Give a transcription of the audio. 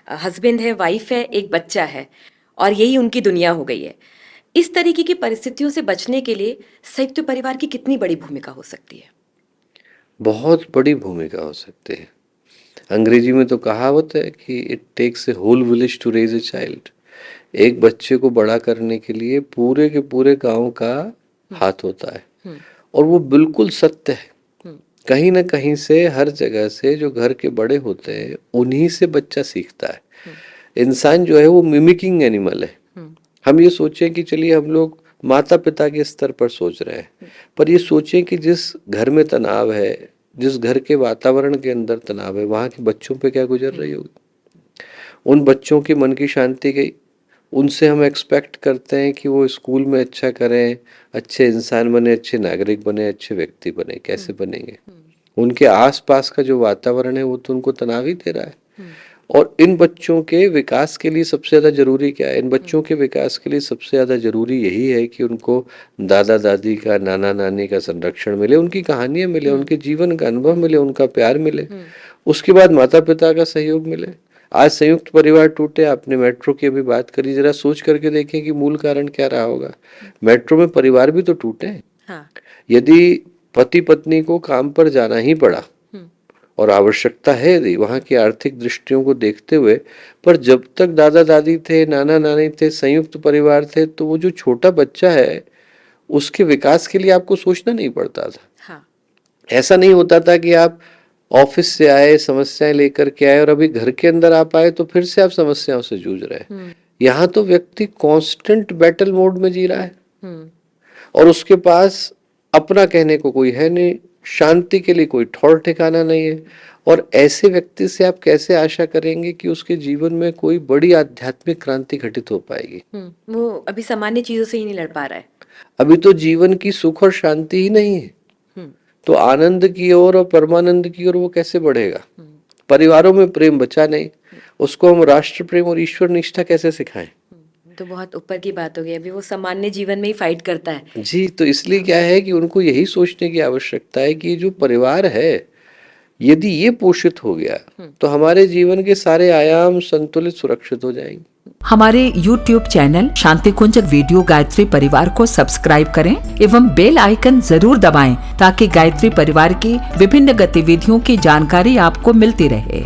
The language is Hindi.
हस्बैंड है, वाइफ है, एक बच्चा है और यही उनकी दुनिया हो गई है। इस तरीके की परिस्थितियों से बचने के लिए संयुक्त परिवार की कितनी बड़ी भूमिका हो सकती है? बहुत बड़ी भूमिका हो सकती है। अंग्रेजी में तो कहावत है कि it takes a whole village to raise a child. एक बच्चे को बड़ा करने के लिए पूरे के पूरे गांव का हाथ होता है, और वो बिल्कुल सत्य है। कहीं ना कहीं से, हर जगह से जो घर के बड़े होते हैं उन्हीं से बच्चा सीखता है। इंसान जो है वो मिमिकिंग एनिमल है। हम ये सोचें कि चलिए हम लोग माता पिता के स्तर पर सोच रहे हैं, पर ये सोचें कि जिस घर में तनाव है, जिस घर के वातावरण के अंदर तनाव है, वहाँ के बच्चों पे क्या गुजर रही होगी। उन बच्चों की मन की शांति गई। उनसे हम एक्सपेक्ट करते हैं कि वो स्कूल में अच्छा करें, अच्छे इंसान बने, अच्छे नागरिक बने, अच्छे व्यक्ति बने। कैसे बनेंगे? उनके आसपास का जो वातावरण है वो तो उनको तनाव ही दे रहा है। और इन बच्चों के विकास के लिए सबसे ज्यादा जरूरी क्या है? इन बच्चों के विकास के लिए सबसे ज्यादा जरूरी यही है कि उनको दादा दादी का, नाना नानी का संरक्षण मिले, उनकी कहानियां मिले, उनके जीवन का अनुभव मिले, उनका प्यार मिले। उसके बाद माता पिता का सहयोग मिले। आज संयुक्त परिवार टूटे, आपने मेट्रो की अभी बात करी, जरा सोच करके देखें कि मूल कारण क्या रहा होगा। मेट्रो में परिवार भी तो टूटे हैं। हाँ। यदि पति पत्नी को काम पर जाना ही पड़ा और आवश्यकता है यदि वहाँ की आर्थिक दृष्टियों को देखते हुए, पर जब तक दादा दादी थे, नाना नानी थे, संयुक्त परिवार थे, तो वो जो छोटा बच्चा है उसके विकास के लिए आपको सोचना नहीं पड़ता था। हाँ। ऐसा नहीं होता था कि आप ऑफिस से आए, समस्याएं लेकर के आए और अभी घर के अंदर आप आए तो फिर से आप समस्याओं से जूझ रहे हैं। यहाँ तो व्यक्ति कांस्टेंट बैटल मोड में जी रहा है और उसके पास अपना कहने को कोई है नहीं, शांति के लिए कोई ठौर ठिकाना नहीं है। और ऐसे व्यक्ति से आप कैसे आशा करेंगे कि उसके जीवन में कोई बड़ी आध्यात्मिक क्रांति घटित हो पाएगी? वो अभी सामान्य चीजों से ही नहीं लड़ पा रहा है। अभी तो जीवन की सुख और शांति ही नहीं है, तो आनंद की ओर और परमानंद की ओर वो कैसे बढ़ेगा? परिवारों में प्रेम बचा नहीं, उसको हम राष्ट्र प्रेम और ईश्वर निष्ठा कैसे सिखाएं? तो बहुत ऊपर की बात हो गई। अभी वो सामान्य जीवन में ही फाइट करता है। जी, तो इसलिए क्या है कि उनको यही सोचने की आवश्यकता है कि जो परिवार है, यदि ये पोषित हो गया तो हमारे जीवन के सारे आयाम संतुलित, सुरक्षित हो जाएंगे। हमारे YouTube चैनल शांति कुंज वीडियो गायत्री परिवार को सब्सक्राइब करें एवं बेल आइकन जरूर दबाएं ताकि गायत्री परिवार की विभिन्न गतिविधियों की जानकारी आपको मिलती रहे।